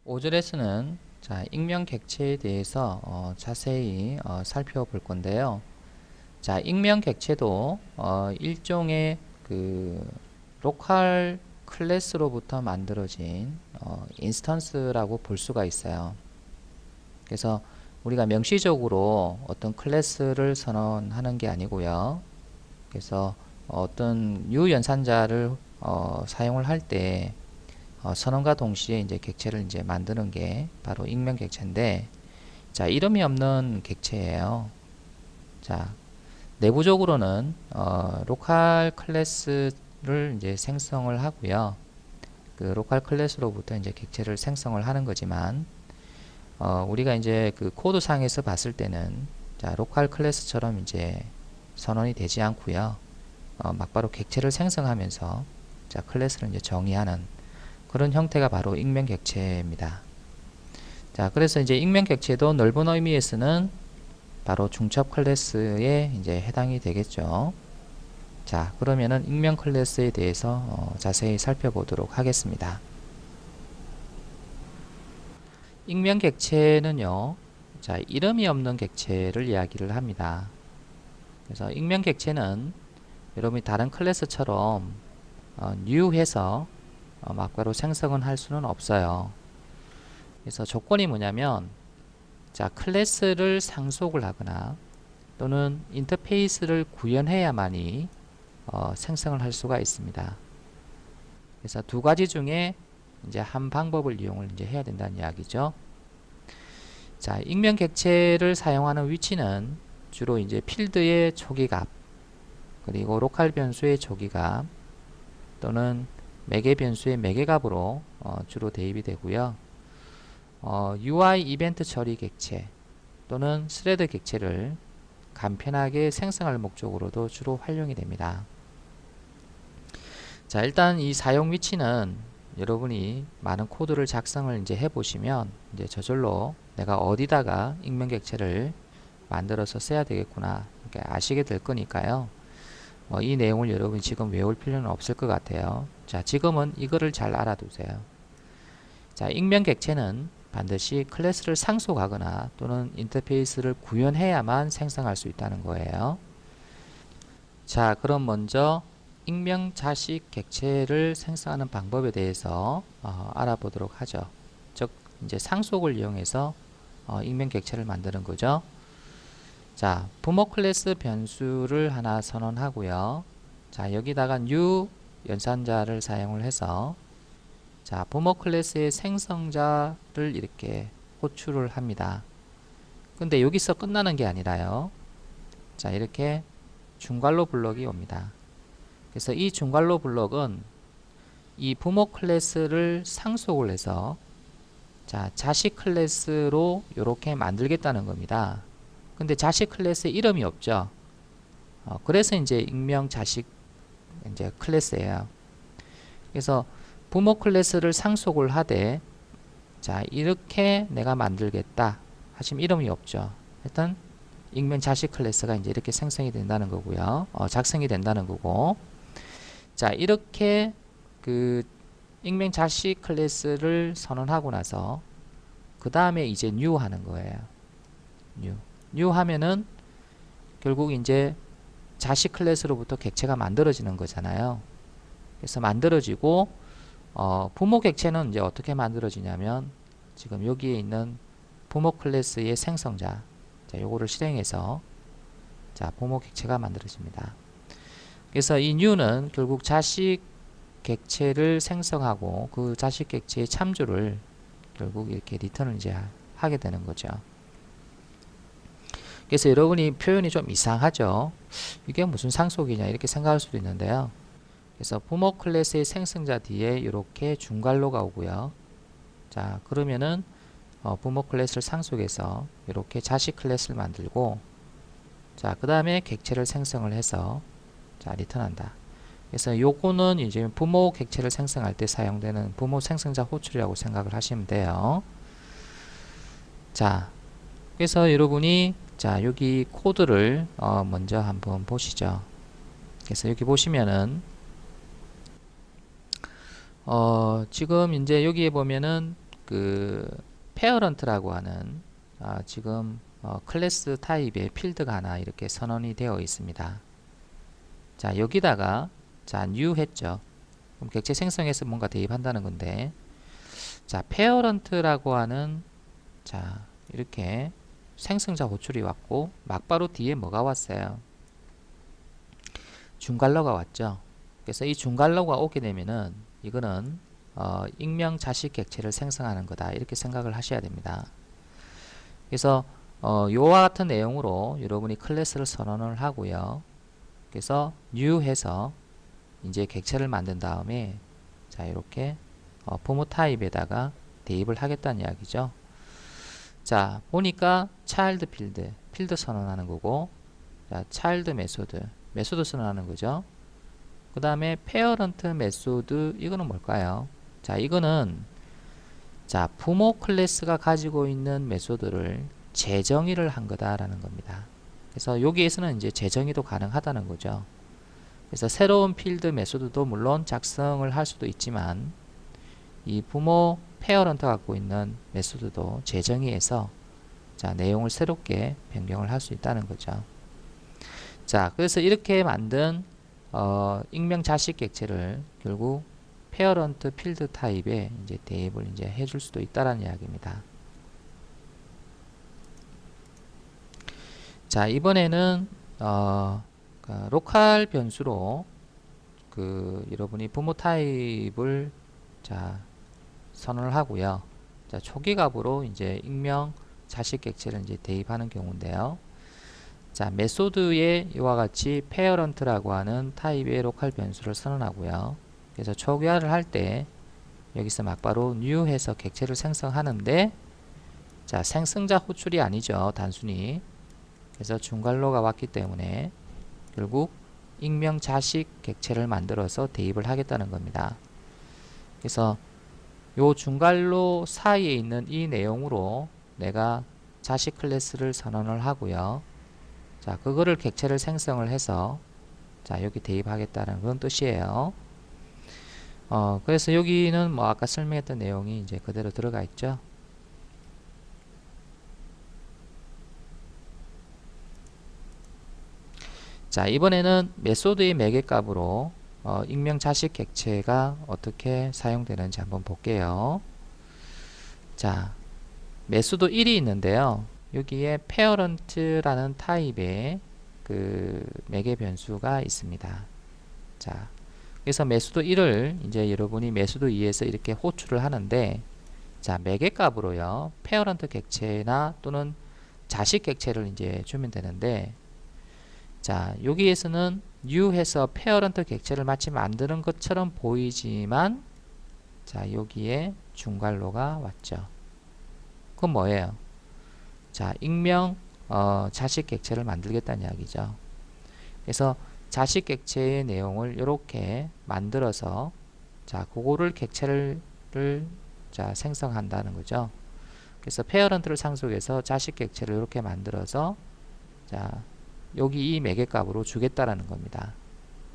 5절에서는 익명 객체에 대해서 자세히 살펴볼 건데요. 익명 객체도 일종의 그 로컬 클래스로부터 만들어진 인스턴스라고 볼 수가 있어요. 그래서 우리가 명시적으로 어떤 클래스를 선언하는 게 아니고요. 그래서 어떤 유연산자를 사용을 할 때 선언과 동시에 이제 객체를 이제 만드는 게 바로 익명 객체인데, 이름이 없는 객체예요. 자, 내부적으로는 로컬 클래스를 이제 생성을 하고요. 그 로컬 클래스로부터 이제 객체를 생성을 하는 거지만, 우리가 이제 그 코드 상에서 봤을 때는 로컬 클래스처럼 이제 선언이 되지 않고요. 막바로 객체를 생성하면서 클래스를 이제 정의하는 그런 형태가 바로 익명 객체입니다. 그래서 이제 익명 객체도 넓은 의미에서는 바로 중첩 클래스에 이제 해당이 되겠죠. 그러면은 익명 클래스에 대해서 자세히 살펴보도록 하겠습니다. 익명 객체는요, 이름이 없는 객체를 이야기를 합니다. 그래서 익명 객체는 여러분이 다른 클래스처럼 new 해서 막바로 생성은 할 수는 없어요. 그래서 조건이 뭐냐면, 클래스를 상속을 하거나 또는 인터페이스를 구현해야만이 생성을 할 수가 있습니다. 그래서 두 가지 중에 이제 한 방법을 이용을 이제 해야 된다는 이야기죠. 익명 객체를 사용하는 위치는 주로 이제 필드의 초기값, 그리고 로컬 변수의 초기값, 또는 매개 변수의 매개값으로 주로 대입이 되고요. UI 이벤트 처리 객체 또는 스레드 객체를 간편하게 생성할 목적으로도 주로 활용이 됩니다. 일단 이 사용 위치는 여러분이 많은 코드를 작성을 이제 해보시면 이제 저절로 내가 어디다가 익명 객체를 만들어서 써야 되겠구나 이렇게 아시게 될 거니까요. 이 내용을 여러분이 지금 외울 필요는 없을 것 같아요. 지금은 이거를 잘 알아두세요. 익명 객체는 반드시 클래스를 상속하거나 또는 인터페이스를 구현해야만 생성할 수 있다는 거예요. 그럼 먼저 익명 자식 객체를 생성하는 방법에 대해서 알아보도록 하죠. 즉 이제 상속을 이용해서 익명 객체를 만드는 거죠. 부모 클래스 변수를 하나 선언하고요. 여기다가 new 연산자를 사용을 해서 부모 클래스의 생성자를 이렇게 호출을 합니다. 근데 여기서 끝나는 게 아니라요. 이렇게 중괄호 블럭이 옵니다. 그래서 이 중괄호 블럭은 이 부모 클래스를 상속을 해서 자식 클래스로 이렇게 만들겠다는 겁니다. 근데 자식 클래스에 이름이 없죠. 그래서 이제 익명 자식 이제 클래스예요. 그래서 부모 클래스를 상속을 하되 이렇게 내가 만들겠다 하시면 이름이 없죠. 일단 익명 자식 클래스가 이제 이렇게 생성이 된다는 거고요. 작성이 된다는 거고. 이렇게 그 익명 자식 클래스를 선언하고 나서 그 다음에 이제 new 하는 거예요. new 하면은 결국 이제 자식 클래스로부터 객체가 만들어지는 거잖아요. 그래서 만들어지고 부모 객체는 이제 어떻게 만들어지냐면 지금 여기에 있는 부모 클래스의 생성자 요거를 실행해서 부모 객체가 만들어집니다. 그래서 이 new는 결국 자식 객체를 생성하고 그 자식 객체의 참조를 결국 이렇게 리턴을 이제 하게 되는 거죠. 그래서 여러분이 표현이 좀 이상하죠. 이게 무슨 상속이냐 이렇게 생각할 수도 있는데요. 그래서 부모 클래스의 생성자 뒤에 이렇게 중괄호가 오고요. 그러면은 부모 클래스를 상속해서 이렇게 자식 클래스를 만들고 그 다음에 객체를 생성을 해서 리턴한다. 그래서 요거는 이제 부모 객체를 생성할 때 사용되는 부모 생성자 호출이라고 생각을 하시면 돼요. 그래서 여러분이 여기 코드를 먼저 한번 보시죠. 그래서 여기 보시면은 지금 이제 여기에 보면은 그 페어런트라고 하는 지금 클래스 타입의 필드가 하나 이렇게 선언이 되어 있습니다. 자, 여기다가 자, new 했죠. 그럼 객체 생성해서 뭔가 대입한다는 건데, 자, 페어런트라고 하는 자, 이렇게 생성자 호출이 왔고 막바로 뒤에 뭐가 왔어요? 준갈러가 왔죠. 그래서 이 준갈러가 오게 되면은 이거는 익명 자식 객체를 생성하는 거다 이렇게 생각을 하셔야 됩니다. 그래서 요와 같은 내용으로 여러분이 클래스를 선언을 하고요. 그래서 new 해서 이제 객체를 만든 다음에 자, 이렇게 부모 타입에다가 대입을 하겠다는 이야기죠. 자, 보니까 child 필드 선언하는 거고, 자, child 메소드 선언하는 거죠. 그 다음에 parent 메소드, 이거는 뭘까요? 자, 이거는 자, 부모 클래스가 가지고 있는 메소드를 재정의를 한 거다라는 겁니다. 그래서 여기에서는 이제 재정의도 가능하다는 거죠. 그래서 새로운 필드 메소드도 물론 작성을 할 수도 있지만 이 부모 페어런트가 갖고 있는 메소드도 재정의해서 자, 내용을 새롭게 변경을 할 수 있다는 거죠. 자, 그래서 이렇게 만든 익명 자식 객체를 결국 페어런트 필드 타입에 이제 대입을 이제 해줄 수도 있다라는 이야기입니다. 자, 이번에는 로컬 변수로 여러분이 부모 타입을 자, 선언을 하고요. 자, 초기 값으로 이제 익명 자식 객체를 이제 대입하는 경우인데요. 자, 메소드에 이와 같이 페어런트라고 하는 타입의 로컬 변수를 선언하고요. 그래서 초기화를 할 때 여기서 막바로 new 해서 객체를 생성하는데, 자, 생성자 호출이 아니죠. 단순히. 그래서 준갈로가 왔기 때문에 결국 익명 자식 객체를 만들어서 대입을 하겠다는 겁니다. 그래서 요 준갈로 사이에 있는 이 내용으로 내가 자식 클래스를 선언을 하고요. 자, 그거를 객체를 생성을 해서 자, 여기 대입하겠다는 그런 뜻이에요. 그래서 여기는 뭐 아까 설명했던 내용이 이제 그대로 들어가 있죠. 자, 이번에는 메소드의 매개값으로 익명 자식 객체가 어떻게 사용되는지 한번 볼게요. 자, 메소드 1이 있는데요. 여기에 parent라는 타입의 매개 변수가 있습니다. 자, 그래서 메소드 1을 이제 여러분이 메소드 2에서 이렇게 호출을 하는데, 자, 매개값으로요. parent 객체나 또는 자식 객체를 이제 주면 되는데, 자, 여기에서는 new 해서 parent 객체를 마치 만드는 것처럼 보이지만, 자, 여기에 준갈로가 왔죠. 그건 뭐예요? 자, 익명 자식 객체를 만들겠다는 이야기죠. 그래서 자식 객체의 내용을 이렇게 만들어서 자, 그거를 객체를 자, 생성한다는 거죠. 그래서 페어런트를 상속해서 자식 객체를 이렇게 만들어서 자, 여기 이 매개값으로 주겠다라는 겁니다.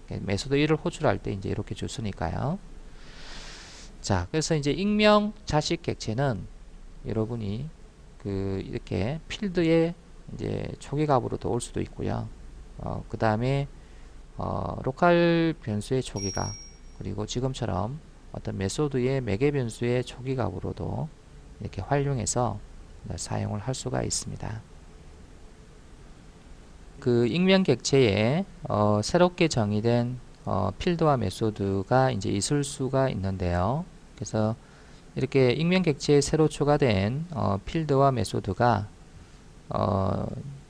메소드 1을 호출할 때 이제 이렇게 줬으니까요. 자, 그래서 이제 익명 자식 객체는 여러분이 이렇게 필드에 이제 초기값으로도 올 수도 있고요. 그 다음에 로컬 변수의 초기값, 그리고 지금처럼 어떤 메소드의 매개 변수의 초기값으로도 이렇게 활용해서 사용을 할 수가 있습니다. 익명 객체에 새롭게 정의된 필드와 메소드가 이제 있을 수가 있는데요. 그래서 이렇게 익명 객체에 새로 추가된 필드와 메소드가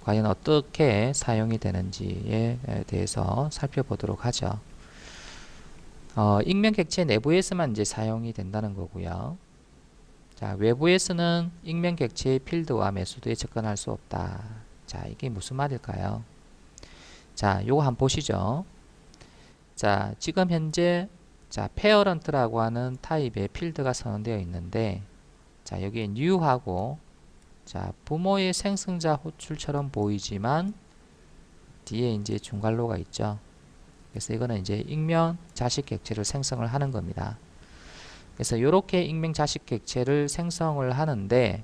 과연 어떻게 사용이 되는지에 대해서 살펴보도록 하죠. 익명 객체 내부에서만 이제 사용이 된다는 거고요. 자, 외부에서는 익명 객체의 필드와 메소드에 접근할 수 없다. 자, 이게 무슨 말일까요? 자, 요거 한번 보시죠. 자, 지금 현재 자, parent라고 하는 타입의 필드가 선언되어 있는데, 자, 여기에 new하고 자, 부모의 생성자 호출처럼 보이지만 뒤에 이제 준갈로가 있죠. 그래서 이거는 이제 익명 자식 객체를 생성을 하는 겁니다. 그래서 이렇게 익명 자식 객체를 생성을 하는데,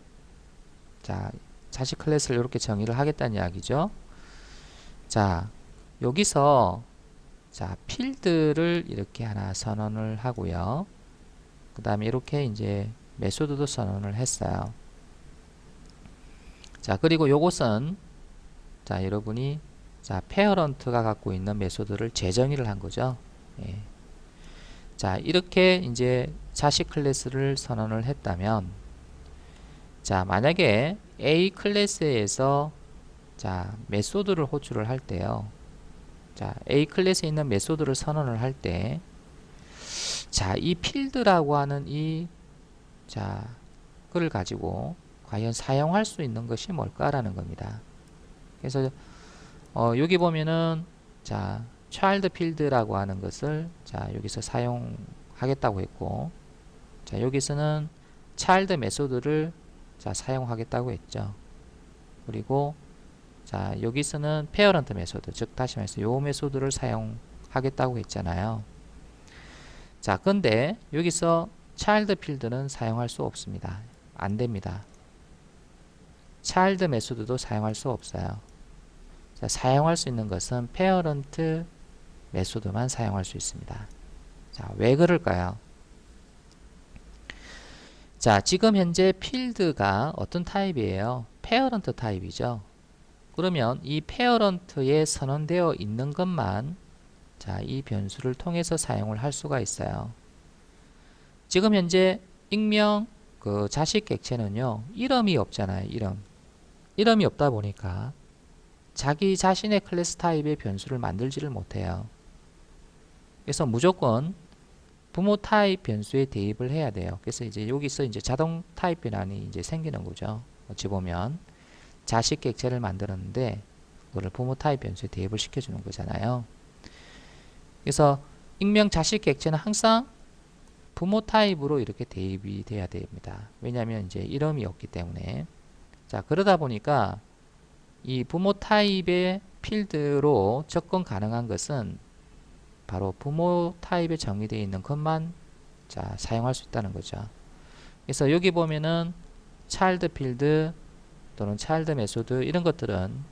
자, 자식 클래스를 이렇게 정의를 하겠다는 이야기죠. 자, 여기서 자, 필드를 이렇게 하나 선언을 하고요. 그 다음에 이렇게 이제 메소드도 선언을 했어요. 자, 그리고 요것은 자, 여러분이 자, 페어런트가 갖고 있는 메소드를 재정의를 한 거죠. 예. 자, 이렇게 이제 자식 클래스를 선언을 했다면, 자, 만약에 A 클래스에서 자, 메소드를 호출을 할 때요. 자, A 클래스에 있는 메소드를 선언을 할 때, 자, 이 필드라고 하는 이, 자, 그걸 가지고 과연 사용할 수 있는 것이 뭘까라는 겁니다. 그래서, 여기 보면은, 자, child 필드라고 하는 것을, 자, 여기서 사용하겠다고 했고, 자, 여기서는 child 메소드를, 자, 사용하겠다고 했죠. 그리고, 자, 여기서는 parent 메소드, 즉, 다시 말해서 요 메소드를 사용하겠다고 했잖아요. 자, 근데 여기서 child 필드는 사용할 수 없습니다. 안 됩니다. child 메소드도 사용할 수 없어요. 자, 사용할 수 있는 것은 parent 메소드만 사용할 수 있습니다. 자, 왜 그럴까요? 자, 지금 현재 필드가 어떤 타입이에요? parent 타입이죠. 그러면 이 parent에 선언되어 있는 것만 자, 이 변수를 통해서 사용을 할 수가 있어요. 지금 현재 익명 그 자식 객체는요, 이름이 없잖아요. 이름이 없다 보니까 자기 자신의 클래스 타입의 변수를 만들지를 못해요. 그래서 무조건 부모 타입 변수에 대입을 해야 돼요. 그래서 이제 여기서 이제 자동 타입 변환이 이제 생기는 거죠. 어찌 보면 자식 객체를 만들었는데 그거를 부모 타입 변수에 대입을 시켜주는 거잖아요. 그래서 익명 자식 객체는 항상 부모 타입으로 이렇게 대입이 돼야 됩니다. 왜냐하면 이제 이름이 없기 때문에. 자, 그러다 보니까 이 부모 타입의 필드로 접근 가능한 것은 바로 부모 타입에 정의되어 있는 것만 자, 사용할 수 있다는 거죠. 그래서 여기 보면은 child 필드 또는 child 메소드 이런 것들은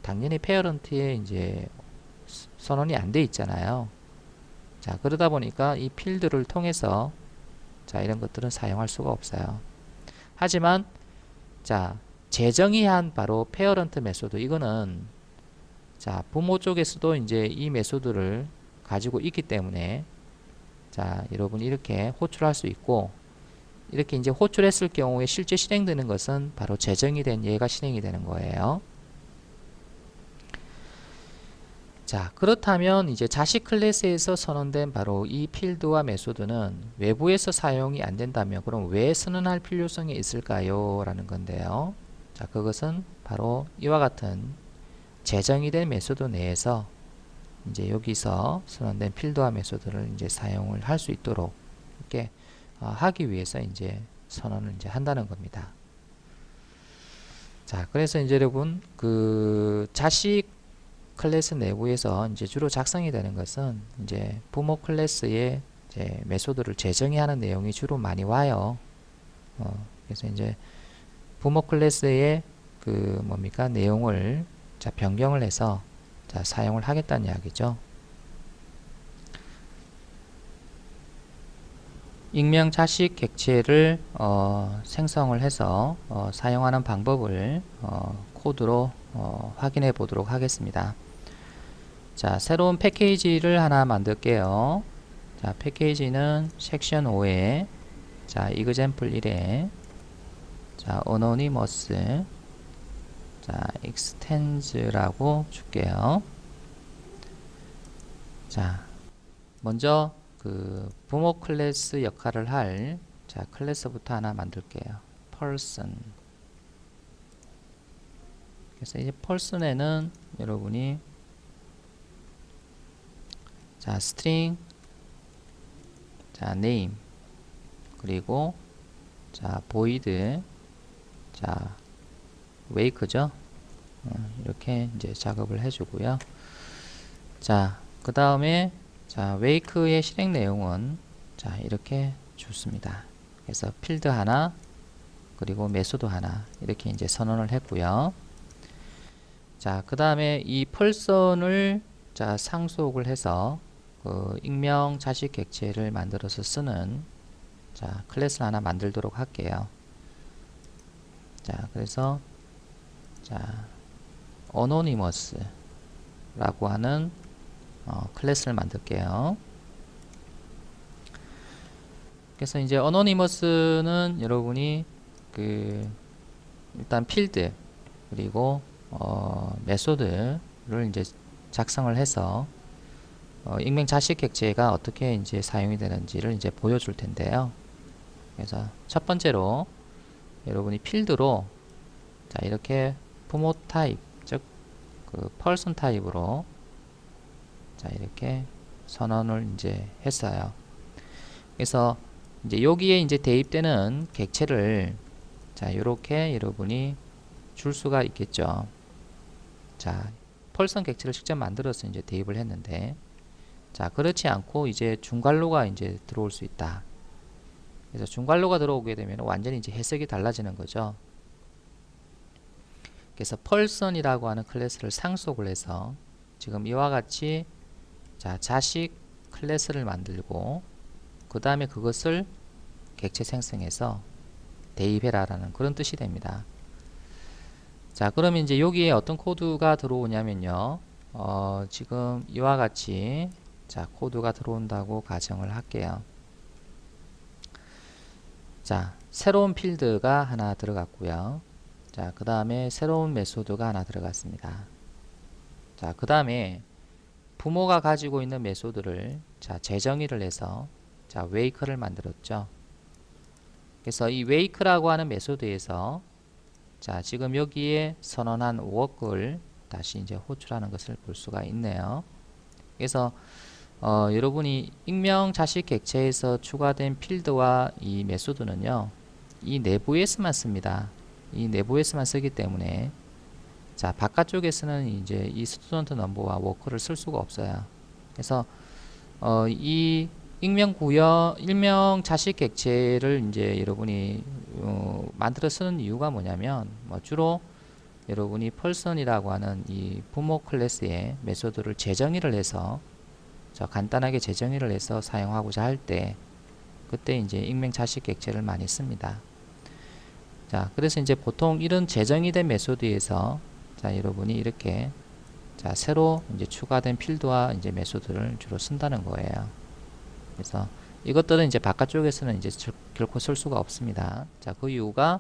당연히 페어런트에 이제 선언이 안 돼 있잖아요. 자, 그러다 보니까 이 필드를 통해서 자, 이런 것들은 사용할 수가 없어요. 하지만 자, 재정의한 바로 페어런트 메소드 이거는 자, 부모 쪽에서도 이제 이 메소드를 가지고 있기 때문에 자, 여러분이 이렇게 호출할 수 있고 이렇게 이제 호출했을 경우에 실제 실행되는 것은 바로 재정이 된 얘가 실행이 되는 거예요. 자, 그렇다면 이제 자식 클래스에서 선언된 바로 이 필드와 메소드는 외부에서 사용이 안 된다면 그럼 왜 선언할 필요성이 있을까요? 라는 건데요. 자, 그것은 바로 이와 같은 재정이 된 메소드 내에서 이제 여기서 선언된 필드와 메소드를 이제 사용을 할 수 있도록 이렇게 하기 위해서 이제 선언을 이제 한다는 겁니다. 자, 그래서 이제 여러분 그 자식 클래스 내부에서 이제 주로 작성이 되는 것은 이제 부모 클래스의 이제 메소드를 재정의하는 내용이 주로 많이 와요. 그래서 이제 부모 클래스의 그 뭡니까 내용을 자 변경을 해서 자 사용을 하겠다는 이야기죠. 익명 자식 객체를 생성을 해서 사용하는 방법을 코드로 확인해 보도록 하겠습니다. 자, 새로운 패키지를 하나 만들게요. 자, 패키지는 섹션 5에 자, example 1에 자, anonymous 자, extens라고 줄게요. 자, 먼저 그 부모 클래스 역할을 할 자, 클래스부터 하나 만들게요. person. 그래서 이제 person에는 여러분이 자, string 자, name 그리고 자, void 자, wake죠. 이렇게 이제 작업을 해주고요. 자, 그 다음에 자, wake의 실행 내용은 자, 이렇게 좋습니다. 그래서 필드 하나 그리고 메소드 하나 이렇게 이제 선언을 했고요. 자, 그 다음에 이 펄선을 자 상속을 해서 그 익명 자식 객체를 만들어서 쓰는 자 클래스를 하나 만들도록 할게요. 자, 그래서 자 어노니머스 라고 하는 클래스를 만들게요. 그래서 이제 어노니머스는 여러분이 그 일단 필드 그리고 메소드를 이제 작성을 해서 익명 자식 객체가 어떻게 이제 사용이 되는지를 이제 보여줄 텐데요. 그래서 첫 번째로 여러분이 필드로 자 이렇게 부모 타입 즉 그 펄슨 타입으로 자 이렇게 선언을 이제 했어요. 그래서 이제 여기에 이제 대입되는 객체를 자 이렇게 여러분이 줄 수가 있겠죠. 자 펄슨 객체를 직접 만들어서 이제 대입을 했는데 자 그렇지 않고 이제 중괄로가 이제 들어올 수 있다. 그래서 중괄로가 들어오게 되면 완전히 이제 해석이 달라지는 거죠. 그래서 펄슨이라고 하는 클래스를 상속을 해서 지금 이와 같이 자 자식 클래스를 만들고 그 다음에 그것을 객체 생성해서 대입해라 라는 그런 뜻이 됩니다. 자 그러면 이제 여기에 어떤 코드가 들어오냐면요 지금 이와 같이 자 코드가 들어온다고 가정을 할게요. 자 새로운 필드가 하나 들어갔고요. 자 그 다음에 새로운 메소드가 하나 들어갔습니다. 자 그 다음에 부모가 가지고 있는 메소드를 자 재정의를 해서 자 wake를 만들었죠. 그래서 이 wake라고 하는 메소드에서 자 지금 여기에 선언한 work를 다시 이제 호출하는 것을 볼 수가 있네요. 그래서 여러분이 익명 자식 객체에서 추가된 필드와 이 메소드는요 이 내부에서만 씁니다. 이 내부에서만 쓰기 때문에 자 바깥쪽에서는 이제 이 스튜던트 넘버와 워커를 쓸 수가 없어요. 그래서 이 익명 자식 객체를 이제 여러분이 만들어 쓰는 이유가 뭐냐면 주로 여러분이 펄슨이라고 하는 이 부모 클래스의 메소드를 재정의를 해서 간단하게 재정의를 해서 사용하고자 할 때 그때 이제 익명 자식 객체를 많이 씁니다. 자 그래서 이제 보통 이런 재정의 된 메소드에서 자 여러분이 이렇게 자 새로 이제 추가된 필드와 이제 메소드를 주로 쓴다는 거예요. 그래서 이것들은 이제 바깥쪽에서는 이제 결코 쓸 수가 없습니다. 자 그 이유가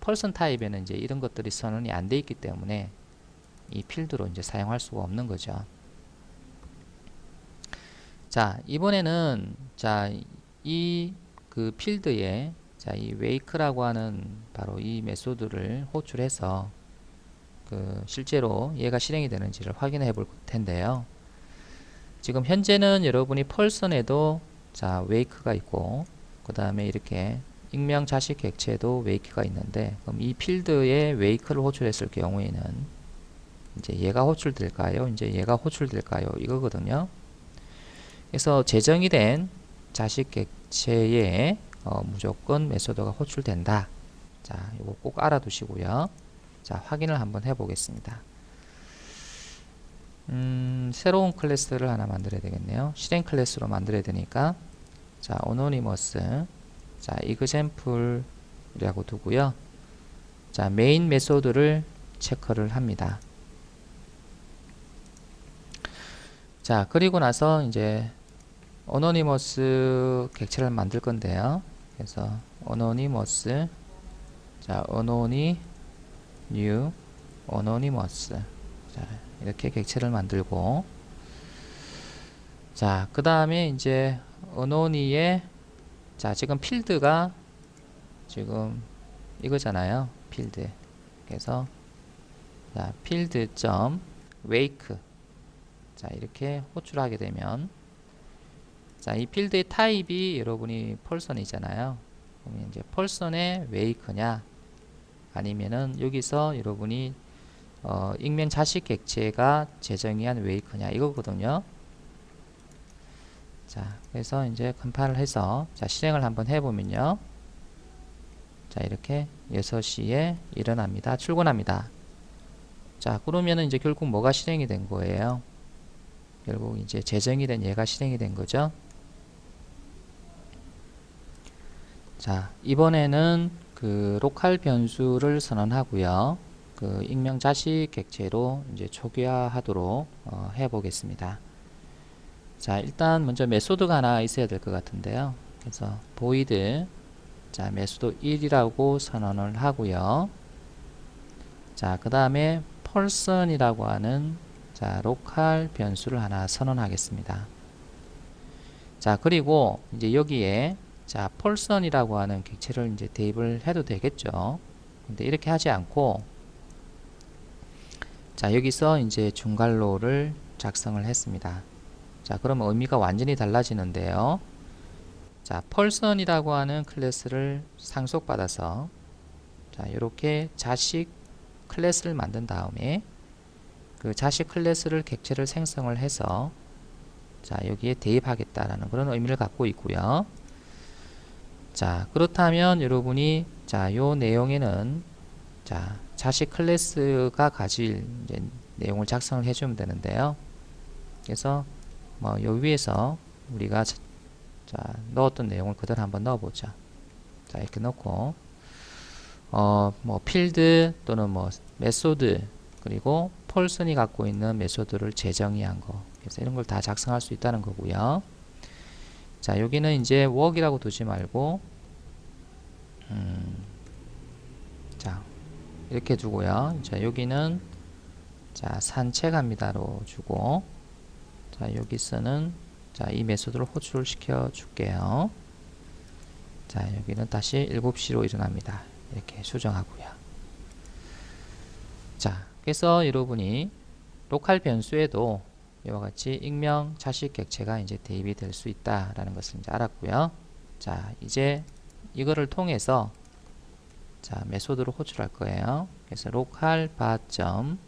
펄슨 타입에는 이제 이런 것들이 선언이 안 돼 있기 때문에 이 필드로 이제 사용할 수가 없는 거죠. 자 이번에는 자 이 그 필드에 자 이 wake라고 하는 바로 이 메소드를 호출해서 그 실제로 얘가 실행이 되는지를 확인해 볼 텐데요. 지금 현재는 여러분이 펄슨에도 자 wake가 있고 그 다음에 이렇게 익명 자식 객체에도 wake가 있는데 그럼 이 필드에 wake를 호출했을 경우에는 이제 얘가 호출될까요? 이제 얘가 호출될까요? 이거거든요. 그래서 재정이 된 자식 객체에 무조건 메소드가 호출된다. 자, 이거 꼭 알아두시고요. 자, 확인을 한번 해보겠습니다. 새로운 클래스를 하나 만들어야 되겠네요. 실행 클래스로 만들어야 되니까 자, anonymous 자, example이라고 두고요. 자, 메인 메소드를 체크를 합니다. 자, 그리고 나서 이제 anonymous 객체를 만들 건데요. 그래서 anonymous 자, new anonymous 자, 이렇게 객체를 만들고 자, 그 다음에 이제 anony의 자, 지금 필드가 지금 이거잖아요. 필드. 그래서 자, 필드.wake 자, 이렇게 호출하게 되면 자, 이 필드의 타입이 여러분이 펄슨이잖아요. 그러면 이제 펄슨의 wake냐 아니면은 여기서 여러분이 익명 자식 객체가 재정의한 wake냐 이거거든요. 자, 그래서 이제 컴파일을 해서 자, 실행을 한번 해보면요. 자, 이렇게 6시에 일어납니다. 출근합니다. 자, 그러면은 이제 결국 뭐가 실행이 된 거예요? 결국 이제 재정이 된 얘가 실행이 된 거죠. 자, 이번에는 그 로컬 변수를 선언하고요. 그 익명 자식 객체로 이제 초기화하도록 해 보겠습니다. 자, 일단 먼저 메소드가 하나 있어야 될 것 같은데요. 그래서 void 자, 메소드 1이라고 선언을 하고요. 자, 그 다음에 person이라고 하는 자, 로컬 변수를 하나 선언하겠습니다. 자, 그리고 이제 여기에 자, person이라고 하는 객체를 이제 대입을 해도 되겠죠. 근데 이렇게 하지 않고 자, 여기서 이제 중괄호를 작성을 했습니다. 자, 그러면 의미가 완전히 달라지는데요. 자, person이라고 하는 클래스를 상속받아서 자, 이렇게 자식 클래스를 만든 다음에 그 자식 클래스를 객체를 생성을 해서 자, 여기에 대입하겠다라는 그런 의미를 갖고 있고요. 자, 그렇다면 여러분이 자, 요 내용에는 자, 자식 클래스가 가질 이제 내용을 작성을 해주면 되는데요. 그래서 뭐 요 위에서 우리가 자, 넣었던 내용을 그대로 한번 넣어보자. 자, 이렇게 넣고 뭐 필드 또는 뭐 메소드 그리고 폴슨이 갖고 있는 메소드를 재정의한 거. 그래서 이런 걸 다 작성할 수 있다는 거고요. 자, 여기는 이제 work이라고 두지 말고 자, 이렇게 두고요. 자, 여기는 자, 산책합니다로 주고 자, 여기서는 자, 이 메소드를 호출을 시켜 줄게요. 자, 여기는 다시 7시로 일어납니다. 이렇게 수정하고요. 자, 그래서 여러분이 로컬 변수에도 이와 같이 익명 자식 객체가 이제 대입이 될 수 있다라는 것을 이제 알았고요. 자, 이제 이거를 통해서 자, 메소드로 호출할 거예요. 그래서 local 바.wake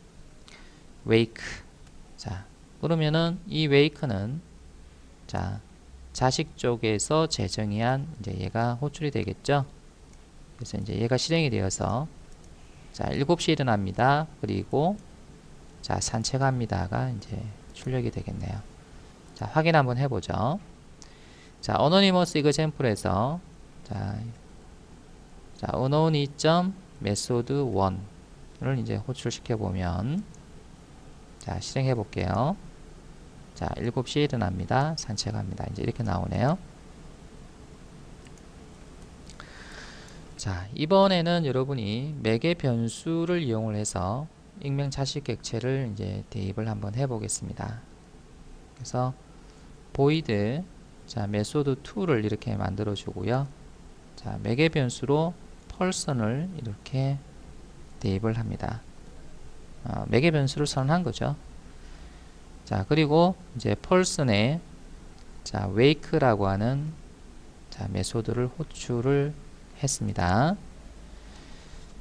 자, 그러면은 이 wake는 자, 자식 쪽에서 재정의한 이제 얘가 호출이 되겠죠. 그래서 이제 얘가 실행이 되어서 자, 7시에 일어납니다. 그리고 자, 산책합니다가 이제 출력이 되겠네요. 자, 확인 한번 해보죠. 자, anonymous example에서 자, unknown.method1을 이제 호출시켜 보면 자, 실행해 볼게요. 자, 7시에 일어납니다. 산책합니다. 이제 이렇게 나오네요. 자, 이번에는 여러분이 매개 변수를 이용을 해서 익명 자식 객체를 이제 대입을 한번 해 보겠습니다. 그래서 void 자, method2를 이렇게 만들어 주고요. 자, 매개 변수로 person을 이렇게 대입을 합니다. 매개 변수를 선언한 거죠. 자, 그리고 이제 person에 자, wake라고 하는 자, 메소드를 호출을 했습니다.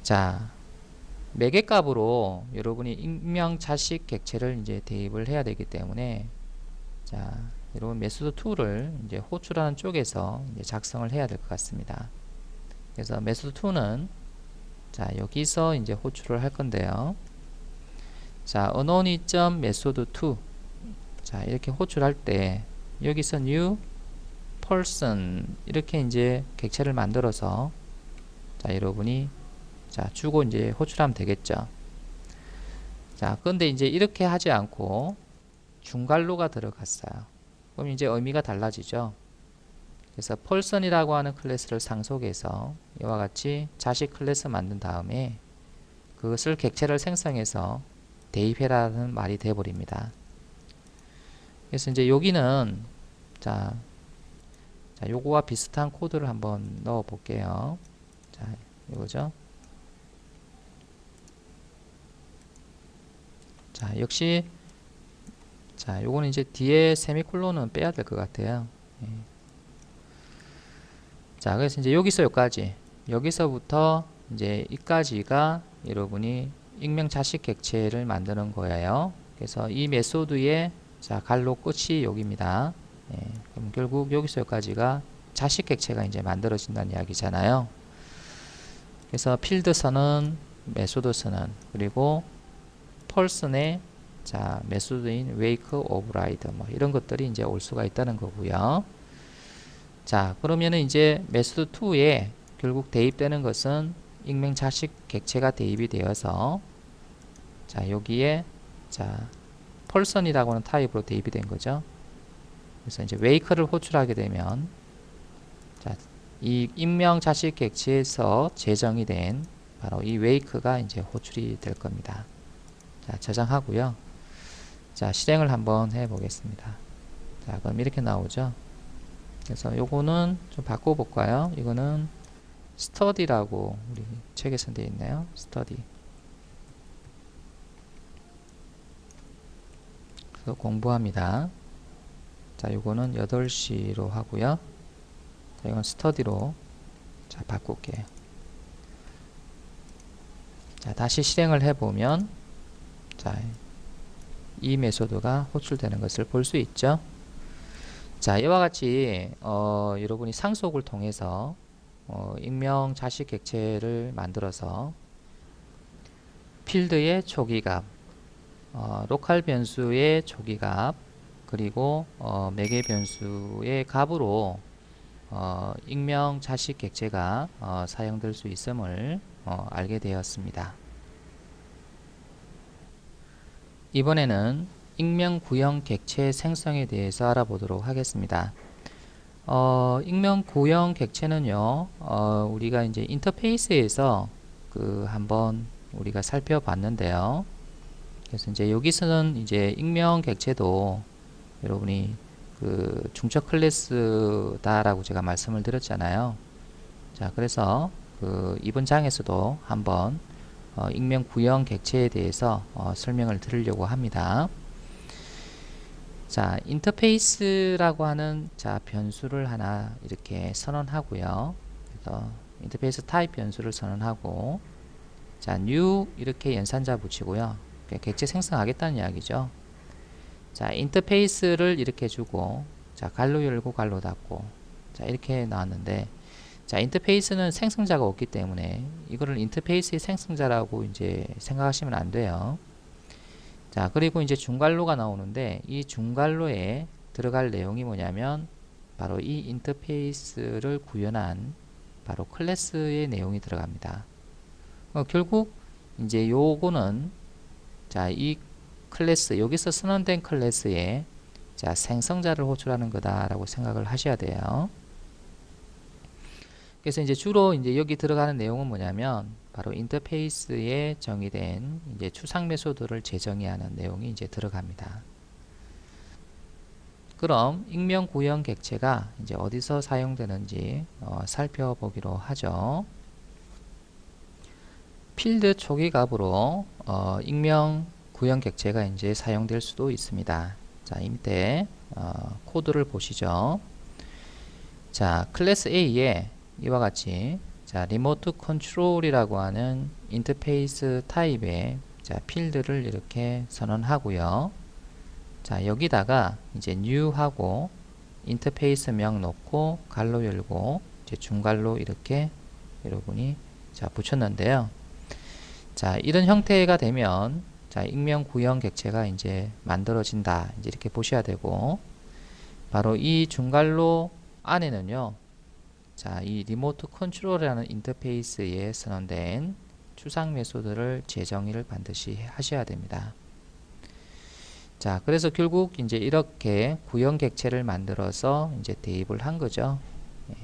자, 매개 값으로 여러분이 익명 자식 객체를 이제 대입을 해야 되기 때문에 자, 여러분 메소드 2를 이제 호출하는 쪽에서 이제 작성을 해야 될 것 같습니다. 그래서 메소드 2는 자, 여기서 이제 호출을 할 건데요. 자, unknown.method2 자, 이렇게 호출할 때 여기서 new person 이렇게 이제 객체를 만들어서 자, 여러분이 자, 주고 이제 호출하면 되겠죠. 자, 그런데 이제 이렇게 하지 않고 중괄호가 들어갔어요. 그럼 이제 의미가 달라지죠. 그래서 person이라고 하는 클래스를 상속해서 이와 같이 자식 클래스 만든 다음에 그것을 객체를 생성해서 대입해라는 말이 되어버립니다. 그래서 이제 여기는 자, 요거와 비슷한 코드를 한번 넣어 볼게요. 자, 이거죠. 자, 역시 자, 요거는 이제 뒤에 세미콜론은 빼야 될 것 같아요. 예. 자, 그래서 이제 여기서 여기까지, 여기서부터 이제 이까지가 여러분이 익명 자식 객체를 만드는 거예요. 그래서 이 메소드의 자, 갈로 끝이 여기입니다. 예, 그럼 결국 여기서 여기까지가 자식 객체가 이제 만들어진다는 이야기잖아요. 그래서 필드 선언, 메소드 선언, 그리고 펄슨의 자 메소드인 wake override 뭐 이런 것들이 이제 올 수가 있다는 거고요. 자 그러면은 이제 메소드 2에 결국 대입되는 것은 익명 자식 객체가 대입이 되어서 자 여기에 자 펄슨이라고 하는 타입으로 대입이 된 거죠. 그래서 이제 wake를 호출하게 되면 자, 이 익명 자식 객체에서 제정이 된 바로 이 wake가 이제 호출이 될 겁니다. 자, 저장하고요. 자, 실행을 한번 해 보겠습니다. 자, 그럼 이렇게 나오죠. 그래서 요거는 좀 바꿔 볼까요? 이거는 study라고 우리 책에서 되어 있네요. study. 그래서 공부합니다. 자, 요거는 8시로 하고요. 자, 이건 study로 자, 바꿀게요. 자, 다시 실행을 해 보면 자, 이 메소드가 호출되는 것을 볼 수 있죠. 자, 이와 같이 여러분이 상속을 통해서 익명 자식 객체를 만들어서 필드의 초기값, 로컬 변수의 초기값, 그리고 매개 변수의 값으로 익명 자식 객체가 사용될 수 있음을 알게 되었습니다. 이번에는 익명 구형 객체 생성에 대해서 알아보도록 하겠습니다. 익명 구형 객체는요, 우리가 이제 인터페이스에서 한번 우리가 살펴봤는데요. 그래서 이제 여기서는 이제 익명 객체도 여러분이 중첩 클래스다라고 제가 말씀을 드렸잖아요. 자, 그래서 이번 장에서도 한번 익명 구형 객체에 대해서 설명을 드리려고 합니다. 자, 인터페이스라고 하는 자 변수를 하나 이렇게 선언하고요. 그래서 인터페이스 타입 변수를 선언하고 자, new 이렇게 연산자 붙이고요. 객체 생성하겠다는 이야기죠. 자, 인터페이스를 이렇게 주고 자, 갈로 열고 갈로 닫고 자, 이렇게 나왔는데 자, 인터페이스는 생성자가 없기 때문에 이거를 인터페이스의 생성자라고 이제 생각하시면 안 돼요. 자, 그리고 이제 중괄로가 나오는데 이 중괄로에 들어갈 내용이 뭐냐면 바로 이 인터페이스를 구현한 바로 클래스의 내용이 들어갑니다. 결국 이제 요거는 자, 이 클래스 여기서 선언된 클래스에 자, 생성자를 호출하는 거다라고 생각을 하셔야 돼요. 그래서 이제 주로 이제 여기 들어가는 내용은 뭐냐면 바로 인터페이스에 정의된 이제 추상 메소드를 재정의하는 내용이 이제 들어갑니다. 그럼 익명 구형 객체가 이제 어디서 사용되는지 살펴보기로 하죠. 필드 초기 값으로 익명 구형 객체가 이제 사용될 수도 있습니다. 자, 이 밑에 코드를 보시죠. 자, 클래스 A에 이와 같이 자, 리모트 컨트롤이라고 하는 인터페이스 타입의 자, 필드를 이렇게 선언하고요. 자, 여기다가 이제 new 하고 인터페이스 명 넣고 갈로 열고 이제 중갈로 이렇게 여러분이 자, 붙였는데요. 자, 이런 형태가 되면 자, 익명 구형 객체가 이제 만들어진다. 이제 이렇게 보셔야 되고 바로 이 중갈로 안에는요. 자, 이 리모트 컨트롤이라는 인터페이스에 선언된 추상 메소드를 재정의를 반드시 하셔야 됩니다. 자, 그래서 결국 이제 이렇게 구형 객체를 만들어서 이제 대입을 한 거죠. 예.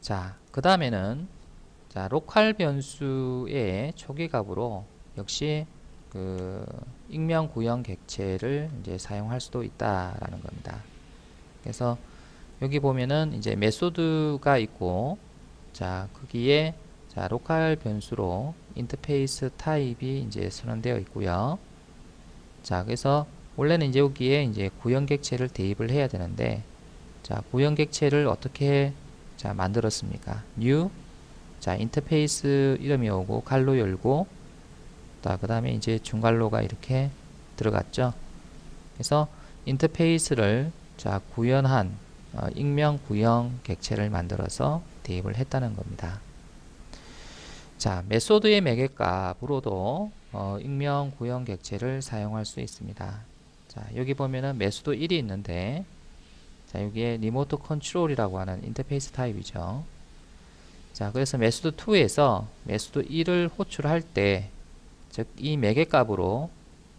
자, 그 다음에는 자, 로컬 변수의 초기값으로 역시 익명 구형 객체를 이제 사용할 수도 있다라는 겁니다. 그래서 여기 보면은 이제 메소드가 있고 자, 거기에 자, 로컬 변수로 인터페이스 타입이 이제 선언되어 있고요. 자, 그래서 원래는 이제 여기에 이제 구형 객체를 대입을 해야 되는데 자, 구형 객체를 어떻게 자, 만들었습니까? new 자, 인터페이스 이름이 오고 갈로 열고 그 다음에 이제 중괄호가 이렇게 들어갔죠. 그래서 인터페이스를 자 구현한 익명 구형 객체를 만들어서 대입을 했다는 겁니다. 자, 메소드의 매개값으로도 익명 구형 객체를 사용할 수 있습니다. 자, 여기 보면은 메소드 1이 있는데, 자, 여기에 리모트 컨트롤이라고 하는 인터페이스 타입이죠. 자, 그래서 메소드 2에서 메소드 1을 호출할 때, 즉, 이 매개값으로,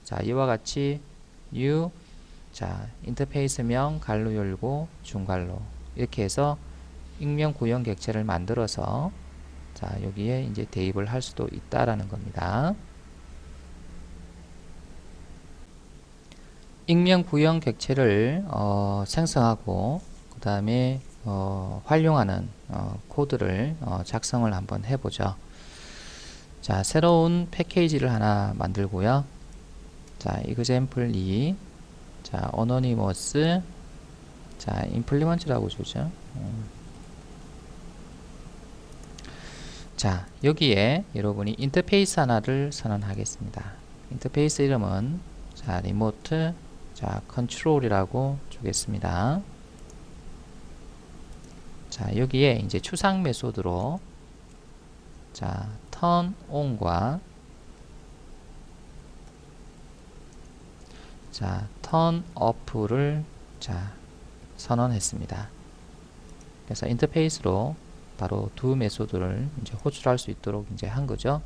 자, 이와 같이 new, 자, 인터페이스명 갈로 열고 중갈로 이렇게 해서 익명 구형 객체를 만들어서 자, 여기에 이제 대입을 할 수도 있다라는 겁니다. 익명 구형 객체를 생성하고 그 다음에 활용하는 코드를 작성을 한번 해보죠. 자, 새로운 패키지를 하나 만들고요. 자, example 2, 자, anonymous, 자, implement라고 주죠. 자, 여기에 여러분이 인터페이스 하나를 선언하겠습니다. 인터페이스 이름은 자, 리모트, 자, 컨트롤이라고 주겠습니다. 자, 여기에 이제 추상 메소드로 자, turn on과 자, turn off를 자, 선언했습니다. 그래서 인터페이스로 바로 두 메소드를 이제 호출할 수 있도록 이제 한 거죠.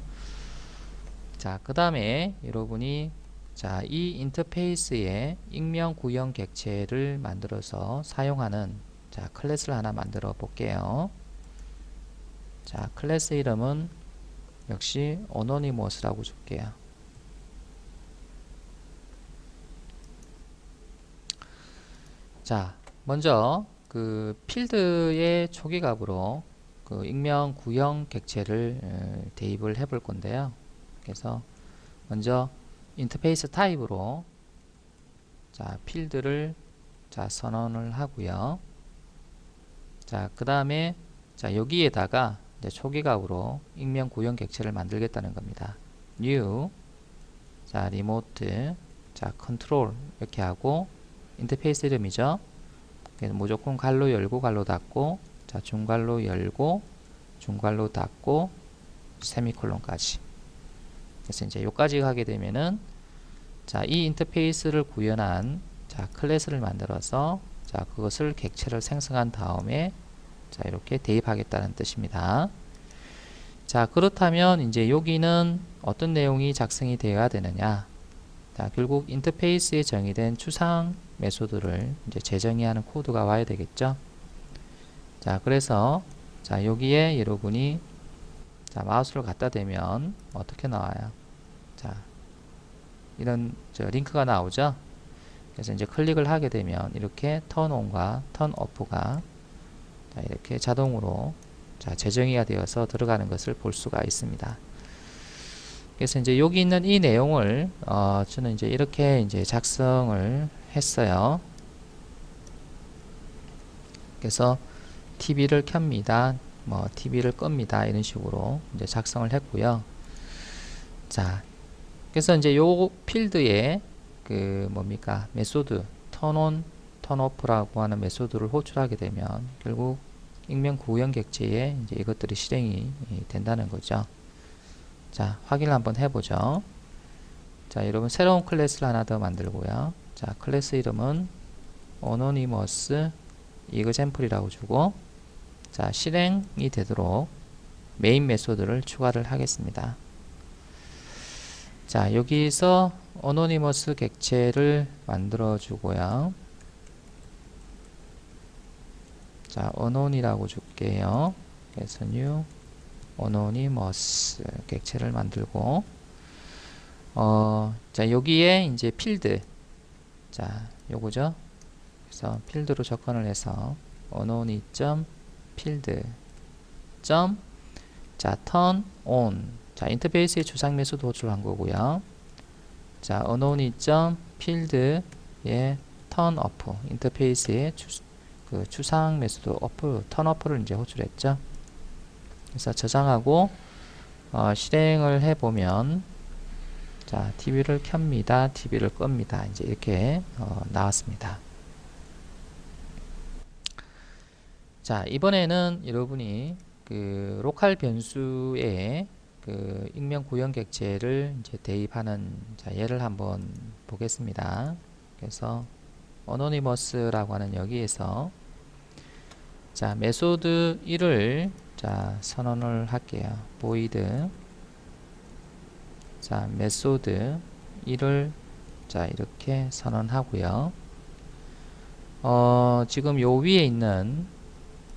자, 그 다음에 여러분이 자, 이 인터페이스에 익명 구형 객체를 만들어서 사용하는 자, 클래스를 하나 만들어 볼게요. 자, 클래스 이름은 역시 anonymous라고 줄게요. 자, 먼저 그 필드의 초기값으로 그 익명 구형 객체를 대입을 해 볼 건데요. 그래서 먼저 인터페이스 타입으로 자, 필드를 자, 선언을 하고요. 자, 그 다음에 자, 여기에다가 이제 초기값으로 익명 구형 객체를 만들겠다는 겁니다. new, 자, remote, 자, control 이렇게 하고 인터페이스 이름이죠. 그래서 무조건 갈로 열고 갈로 닫고 자, 중갈로 열고 중갈로 닫고 세미콜론까지. 그래서 이제 여기까지 하게 되면은 자, 이 인터페이스를 구현한 자, 클래스를 만들어서 자, 그것을 객체를 생성한 다음에 자, 이렇게 대입하겠다는 뜻입니다. 자, 그렇다면 이제 여기는 어떤 내용이 작성이 되어야 되느냐? 자, 결국 인터페이스에 정의된 추상 메소드를 이제 재정의하는 코드가 와야 되겠죠. 자, 그래서 자, 여기에 여러분이 자, 마우스를 갖다 대면 어떻게 나와요? 자, 이런 링크가 나오죠. 그래서 이제 클릭을 하게 되면 이렇게 turn on과 turn off가 자, 이렇게 자동으로 자, 재정의가 되어서 들어가는 것을 볼 수가 있습니다. 그래서 이제 여기 있는 이 내용을 저는 이제 이렇게 이제 작성을 했어요. 그래서 TV를 켭니다. 뭐 TV를 끕니다. 이런 식으로 이제 작성을 했고요. 자, 그래서 이제 요 필드에 그 뭡니까 메소드 turn on, turn off라고 하는 메소드를 호출하게 되면 결국 익명 구형 객체에 이제 이것들이 실행이 된다는 거죠. 자, 확인을 한번 해보죠. 자, 여러분 새로운 클래스를 하나 더 만들고요. 자, 클래스 이름은 anonymous example이라고 주고 자, 실행이 되도록 메인 메소드를 추가를 하겠습니다. 자, 여기서 anonymous 객체를 만들어 주고요. 자, anon이라고 줄게요. 그래서 new anonymous 객체를 만들고 자, 여기에 이제 필드 자, 요거죠. 그래서 필드로 접근을 해서 anony.field 자, turn on 자, 인터페이스의 추상 메소드 호출한 거고요. 자, anony.field의 turn off 인터페이스의 그 추상 메소드 off turn off를 이제 호출했죠. 그래서 저장하고 실행을 해보면 자, TV를 켭니다. TV를 끕니다. 이제 이렇게 나왔습니다. 자, 이번에는 여러분이 그 로컬 변수에 그 익명 구형 객체를 이제 대입하는 자, 예를 한번 보겠습니다. 그래서 어노니머스라고 하는 여기에서 자, 메소드 1을 자, 선언을 할게요. void 자, 메소드 1을 자, 이렇게 선언하고요. 지금 요 위에 있는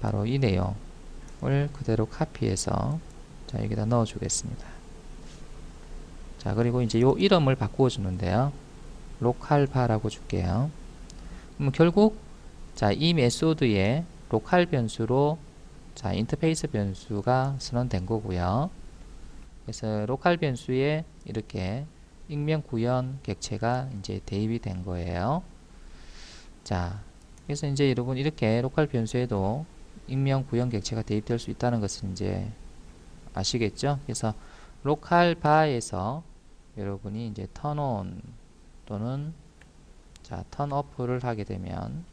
바로 이 내용을 그대로 카피해서 자, 여기다 넣어 주겠습니다. 자, 그리고 이제 요 이름을 바꾸어 주는데요. 로컬바라고 줄게요. 그럼 결국 자, 이 메소드의 로컬 변수로 자, 인터페이스 변수가 선언된 거고요. 그래서 로컬 변수에 이렇게 익명 구현 객체가 이제 대입이 된 거예요. 자, 그래서 이제 여러분 이렇게 로컬 변수에도 익명 구형 객체가 대입될 수 있다는 것을 이제 아시겠죠? 그래서 로컬 바에서 여러분이 이제 turn on 또는 자, turn off를 하게 되면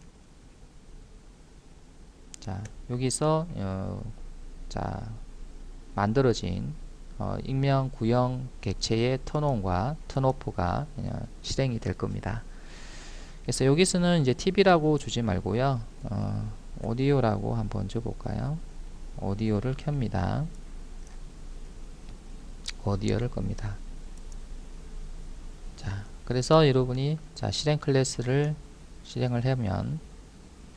자, 여기서 자, 만들어진 익명 구형 객체의 turn on과 turn off가 실행이 될 겁니다. 그래서 여기서는 이제 TV라고 주지 말고요. 오디오라고 한번 줘볼까요? 오디오를 켭니다. 오디오를 끕니다. 자, 그래서 여러분이 자, 실행 클래스를 실행을 하면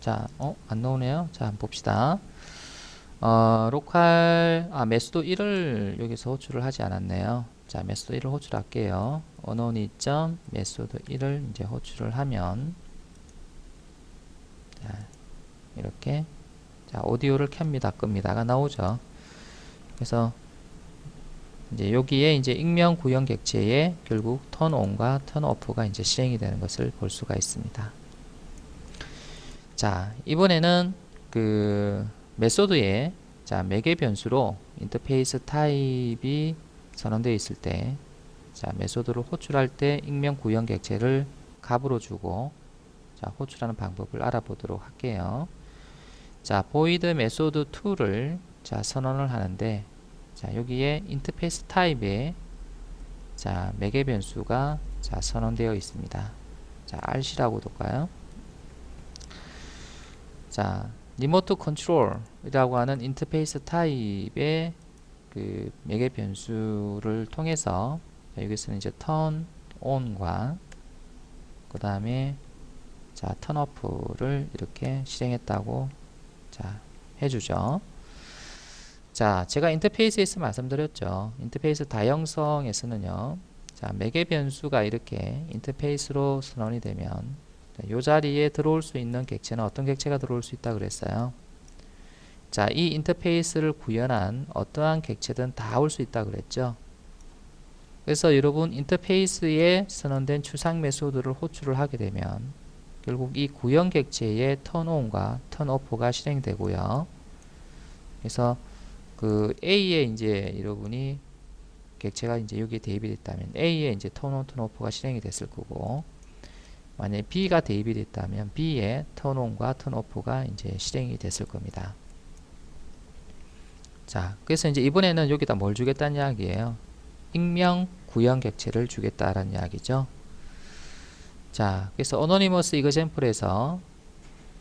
자, 안 나오네요. 자, 한번 봅시다. 로컬, 메소드 1을 여기서 호출을 하지 않았네요. 자, 메소드 1을 호출할게요. unknown 메소드 1을 이제 호출을 하면 자, 이렇게 자, 오디오를 켭니다, 끕니다가 나오죠. 그래서 이제 여기에 이제 익명 구형 객체에 결국 turn on과 turn off가 이제 실행이 되는 것을 볼 수가 있습니다. 자, 이번에는 그 메소드에 자, 매개 변수로 인터페이스 타입이 선언되어 있을 때 자, 메소드를 호출할 때 익명 구형 객체를 값으로 주고 자, 호출하는 방법을 알아보도록 할게요. 자, void 메소드 2를 자, 선언을 하는데 자, 여기에 인터페이스 타입에 자, 매개 변수가 자, 선언되어 있습니다. 자, rc라고 둘까요? 자, 리모트 컨트롤이라고 하는 인터페이스 타입의 그 매개 변수를 통해서 자, 여기서는 이제 turn on과 그 다음에 자, turn off를 이렇게 실행했다고 자, 해주죠. 자, 제가 인터페이스에서 말씀드렸죠. 인터페이스 다형성에서는요. 자, 매개 변수가 이렇게 인터페이스로 선언이 되면 이 자리에 들어올 수 있는 객체는 어떤 객체가 들어올 수 있다 그랬어요. 자, 이 인터페이스를 구현한 어떠한 객체든 다 올 수 있다 그랬죠. 그래서 여러분 인터페이스에 선언된 추상 메소드를 호출을 하게 되면 결국 이 구현 객체의 turn on과 turn off가 실행되고요. 그래서 그 A에 이제 여러분이 객체가 이제 여기에 대입이 됐다면 A에 이제 turn on, turn off가 실행이 됐을 거고, 만약에 B가 대입이 됐다면 B에 turn on과 turn off가 이제 실행이 됐을 겁니다. 자, 그래서 이제 이번에는 여기다 뭘 주겠다는 이야기예요. 익명 구형 객체를 주겠다라는 이야기죠. 자, 그래서 어노니머스 이그젬플에서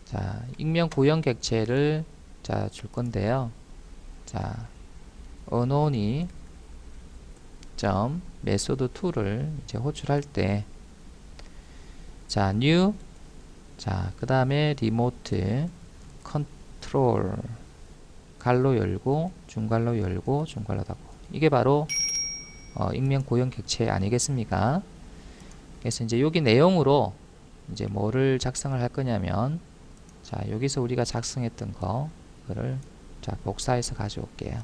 자, 익명 구형 객체를 자, 줄 건데요. 자, unknown이 메소드 2를 이제 호출할 때 자, new 자, 그 다음에 remote control 갈로 열고 중갈로 열고 중갈로 닫고, 이게 바로 익명 구형 객체 아니겠습니까? 그래서 이제 여기 내용으로 이제 뭐를 작성을 할 거냐면 자, 여기서 우리가 작성했던 거를 자, 복사해서 가져올게요.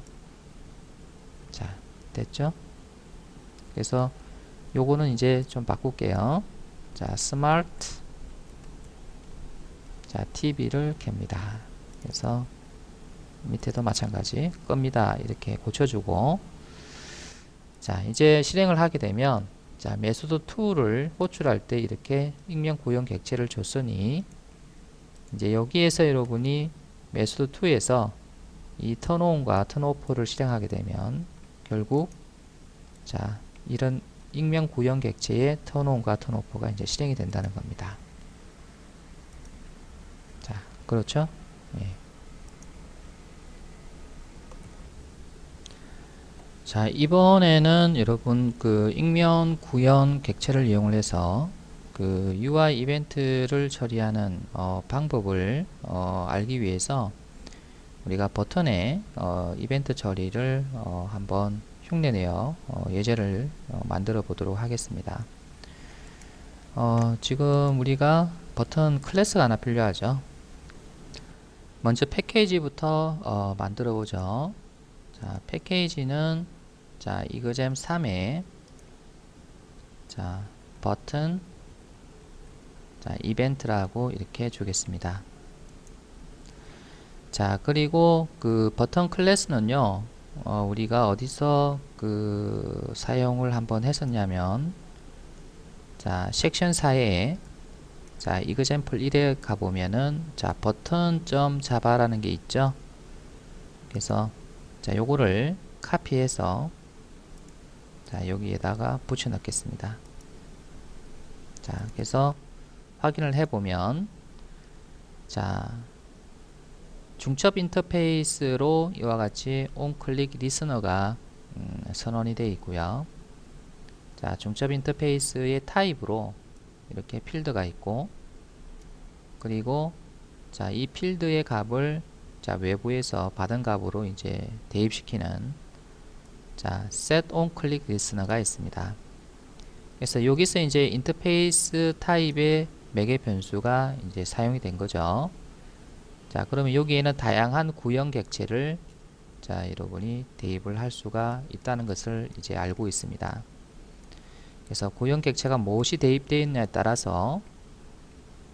자, 됐죠? 그래서 요거는 이제 좀 바꿀게요. 자, smart 자, TV를 켭니다. 그래서 밑에도 마찬가지 끕니다. 이렇게 고쳐주고, 자, 이제 실행을 하게 되면 자, 메소드 2를 호출할 때 이렇게 익명 구형 객체를 줬으니 이제 여기에서 여러분이 메소드 2에서 이 턴온과 턴오프를 실행하게 되면 결국 자, 이런 익명 구형 객체의 턴온과 턴오프가 이제 실행이 된다는 겁니다. 자, 그렇죠? 예. 자, 이번에는 여러분 그 익명 구현 객체를 이용을 해서 그 UI 이벤트를 처리하는 방법을 알기 위해서 우리가 버튼에 이벤트 처리를 한번 흉내내어 예제를 만들어 보도록 하겠습니다. 지금 우리가 버튼 클래스가 하나 필요하죠. 먼저 패키지부터 만들어 보죠. 자, 패키지는 자, 이그잼 3에 자, 버튼 자, 이벤트라고 이렇게 주겠습니다. 자, 그리고 그 버튼 클래스는요, 우리가 어디서 그 사용을 한번 했었냐면, 자, 섹션 4에 자, 이그잼플 1에 가보면은 자, 버튼.java라는 게 있죠. 그래서 자, 요거를 카피해서 자, 여기에다가 붙여 넣겠습니다. 자, 그래서 확인을 해보면 자, 중첩 인터페이스로 이와 같이 onClick 리스너가 선언이 되어 있고요. 자, 중첩 인터페이스의 타입으로 이렇게 필드가 있고, 그리고 자, 이 필드의 값을 자, 외부에서 받은 값으로 이제 대입시키는 자, set onClick listener가 있습니다. 그래서 여기서 이제 인터페이스 타입의 매개 변수가 이제 사용이 된 거죠. 자, 그러면 여기에는 다양한 구형 객체를 자, 여러분이 대입을 할 수가 있다는 것을 이제 알고 있습니다. 그래서 구형 객체가 무엇이 대입되어 있냐에 따라서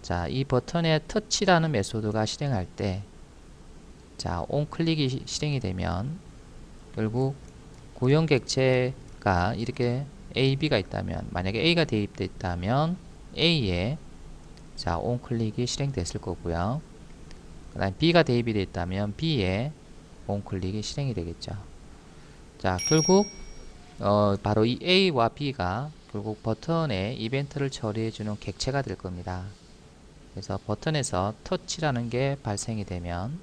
자, 이 버튼의 터치라는 메소드가 실행할 때 자, onClick이 실행이 되면 결국 구형 객체가 이렇게 A, B가 있다면, 만약에 A가 대입되어 있다면 A에 자, onClick이 실행됐을 거고요. 그 다음에 B가 대입이 되어 있다면 B에 onClick이 실행이 되겠죠. 자, 결국 바로 이 A와 B가 결국 버튼에 이벤트를 처리해주는 객체가 될 겁니다. 그래서 버튼에서 터치라는 게 발생이 되면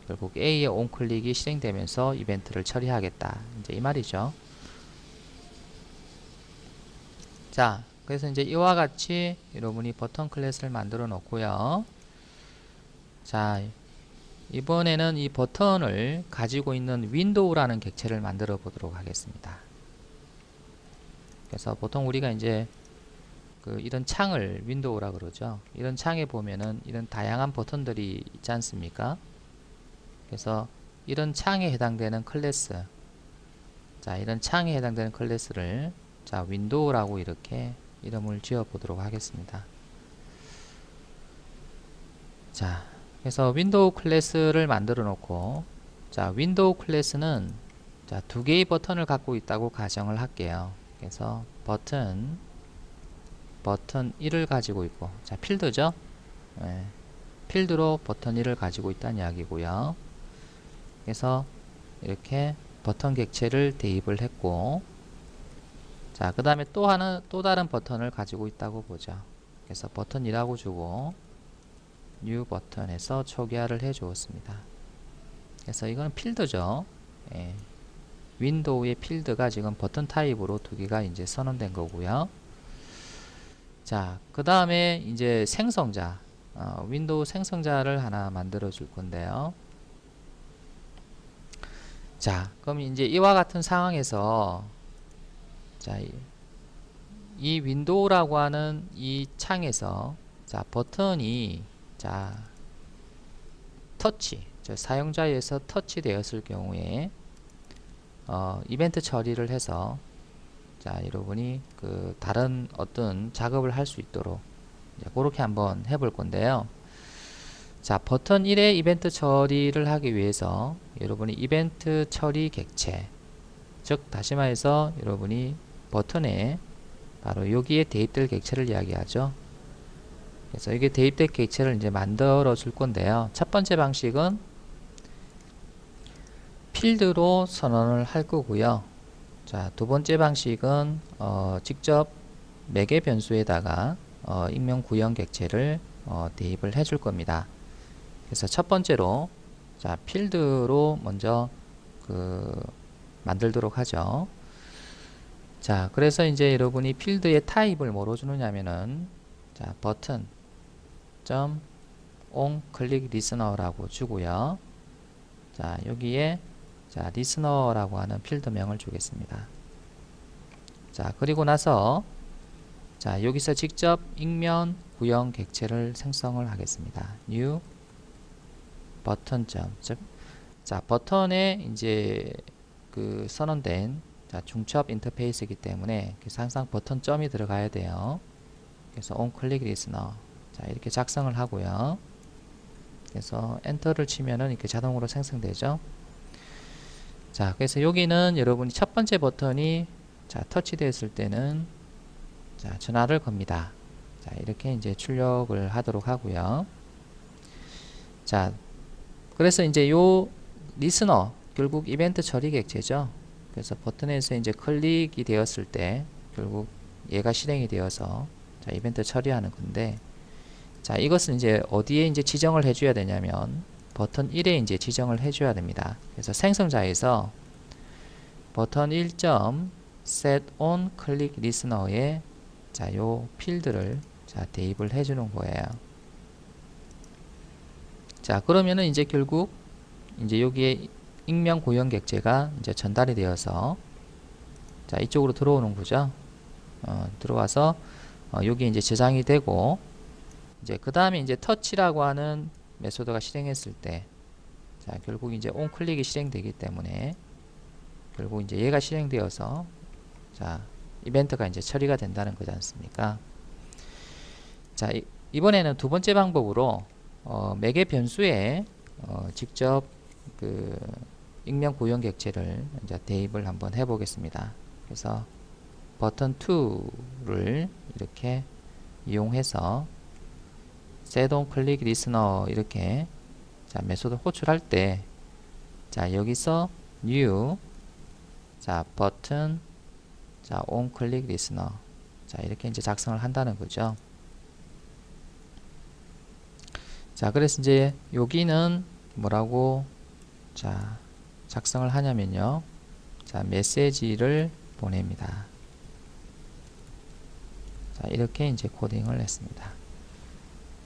결국 A의 onClick이 실행되면서 이벤트를 처리하겠다. 이제 이 말이죠. 자, 그래서 이제 이와 같이 여러분이 버튼 클래스를 만들어 놓고요. 자, 이번에는 이 버튼을 가지고 있는 윈도우라는 객체를 만들어 보도록 하겠습니다. 그래서 보통 우리가 이제 이런 창을 윈도우라 그러죠. 이런 창에 보면은 이런 다양한 버튼들이 있지 않습니까? 그래서 이런 창에 해당되는 클래스, 자, 이런 창에 해당되는 클래스를 자, 윈도우라고 이렇게 이름을 지어 보도록 하겠습니다. 자, 그래서 윈도우 클래스를 만들어 놓고, 자, 윈도우 클래스는 자, 두 개의 버튼을 갖고 있다고 가정을 할게요. 그래서 버튼 1을 가지고 있고, 자, 필드죠? 네, 필드로 버튼 1을 가지고 있다는 이야기고요. 그래서 이렇게 버튼 객체를 대입을 했고, 자, 그 다음에 또 다른 버튼을 가지고 있다고 보죠. 그래서 버튼이라고 주고 new 버튼에서 초기화를 해 주었습니다. 그래서 이거는 필드죠. 예. 윈도우의 필드가 지금 버튼 타입으로 두 개가 이제 선언된 거고요. 자, 그 다음에 이제 생성자, 윈도우 생성자를 하나 만들어 줄 건데요. 자, 그럼 이제 이와 같은 상황에서 자, 이 윈도우라고 하는 이 창에서 자, 버튼이 자, 터치, 사용자에서 터치 되었을 경우에 이벤트 처리를 해서 자, 여러분이 다른 어떤 작업을 할 수 있도록 그렇게 한번 해볼 건데요. 자, 버튼 1의 이벤트 처리를 하기 위해서 여러분이 이벤트 처리 객체, 즉 다시 말해서 여러분이 버튼에 바로 여기에 대입될 객체를 이야기하죠. 그래서 이게 대입될 객체를 이제 만들어 줄 건데요. 첫 번째 방식은 필드로 선언을 할 거고요. 자, 두 번째 방식은 직접 매개 변수에다가 익명 구형 객체를 대입을 해 줄 겁니다. 그래서 첫 번째로 자, 필드로 먼저 만들도록 하죠. 자, 그래서 이제 여러분이 필드의 타입을 뭐로 주느냐면은 자, 버튼 점 on 클릭 리스너라고 주고요. 자, 여기에 자, 리스너라고 하는 필드명을 주겠습니다. 자, 그리고 나서 자, 여기서 직접 익명 구형 객체를 생성을 하겠습니다. new 버튼 점, 즉, 자, 버튼에 이제 선언된 자, 중첩 인터페이스이기 때문에 그래서 항상 버튼 점이 들어가야 돼요. 그래서 on 클릭 리스너 자, 이렇게 작성을 하고요. 그래서 엔터를 치면은 이렇게 자동으로 생성되죠. 자, 그래서 여기는 여러분이 첫 번째 버튼이 자, 터치되었을 때는 자, 전화를 겁니다. 자, 이렇게 이제 출력을 하도록 하고요. 자, 그래서 이제 요 리스너 결국 이벤트 처리 객체죠. 그래서 버튼에서 이제 클릭이 되었을 때 결국 얘가 실행이 되어서 자, 이벤트 처리하는 건데 자, 이것은 이제 어디에 이제 지정을 해줘야 되냐면 버튼 1에 이제 지정을 해줘야 됩니다. 그래서 생성자에서 버튼 1점 set on click listener에 자, 요 필드를 자, 대입을 해주는 거예요. 자, 그러면은 이제 결국 이제 여기에 익명 구형 객체가 이제 전달이 되어서 자, 이쪽으로 들어오는 거죠. 들어와서 여기 이제 저장이 되고 이제 그 다음에 이제 터치라고 하는 메소드가 실행했을 때 자, 결국 이제 온 클릭이 실행되기 때문에 결국 이제 얘가 실행되어서 자, 이벤트가 이제 처리가 된다는 거지 않습니까? 자, 이번에는 두 번째 방법으로 매개 변수에 직접 익명 구형 객체를 이제 대입을 한번 해 보겠습니다. 그래서 버튼 2를 이렇게 이용해서 set on click listener 이렇게 자, 메소드 호출할 때 자, 여기서 new 자, 버튼 자, on click listener 자, 이렇게 이제 작성을 한다는 거죠. 자, 그래서 이제 여기는 뭐라고 자, 작성을 하냐면요. 자, 메시지를 보냅니다. 자, 이렇게 이제 코딩을 했습니다.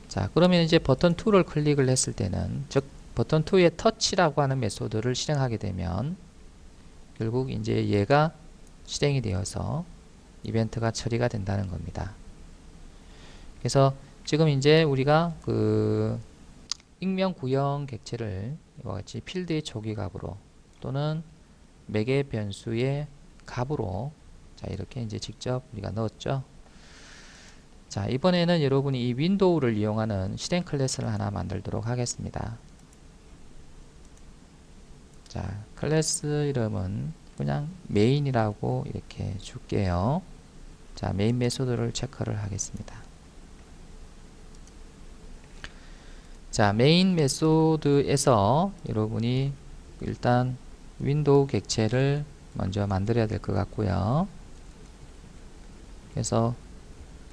자, 그러면 이제 버튼 2를 클릭을 했을 때는 즉 버튼 2의 터치라고 하는 메소드를 실행하게 되면 결국 이제 얘가 실행이 되어서 이벤트가 처리가 된다는 겁니다. 그래서 지금 이제 우리가 익명 구형 객체를 이와 같이 필드의 초기 값으로 또는 매개 변수의 값으로 자, 이렇게 이제 직접 우리가 넣었죠. 자, 이번에는 여러분이 이 윈도우를 이용하는 실행 클래스를 하나 만들도록 하겠습니다. 자, 클래스 이름은 그냥 메인이라고 이렇게 줄게요. 자, 메인 메소드를 체크를 하겠습니다. 자, 메인 메소드에서 여러분이 일단 윈도우 객체를 먼저 만들어야 될 것 같고요. 그래서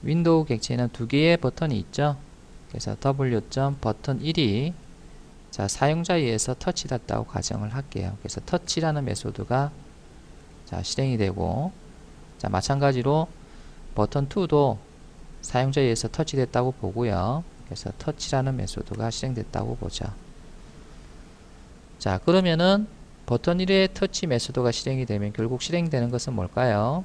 윈도우 객체에는 두 개의 버튼이 있죠. 그래서 w.버튼 1이 자, 사용자에 의해서 터치됐다고 가정을 할게요. 그래서 터치라는 메소드가 자, 실행이 되고 자, 마찬가지로 버튼 2도 사용자에 의해서 터치됐다고 보고요. 그래서 터치라는 메소드가 실행됐다고 보죠. 자, 그러면은 버튼 1의 터치 메소드가 실행이 되면 결국 실행되는 것은 뭘까요?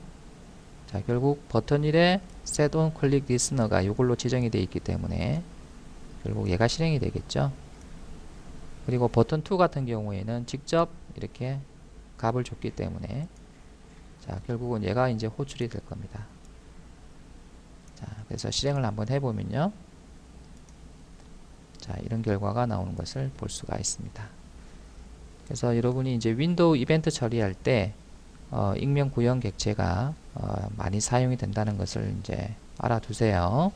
자, 결국 버튼 1의 set on click listener가 이걸로 지정이 되어 있기 때문에 결국 얘가 실행이 되겠죠. 그리고 버튼 2 같은 경우에는 직접 이렇게 값을 줬기 때문에 자, 결국은 얘가 이제 호출이 될 겁니다. 자, 그래서 실행을 한번 해보면요. 자, 이런 결과가 나오는 것을 볼 수가 있습니다. 그래서 여러분이 이제 윈도우 이벤트 처리할 때 익명 구형 객체가 많이 사용이 된다는 것을 이제 알아두세요.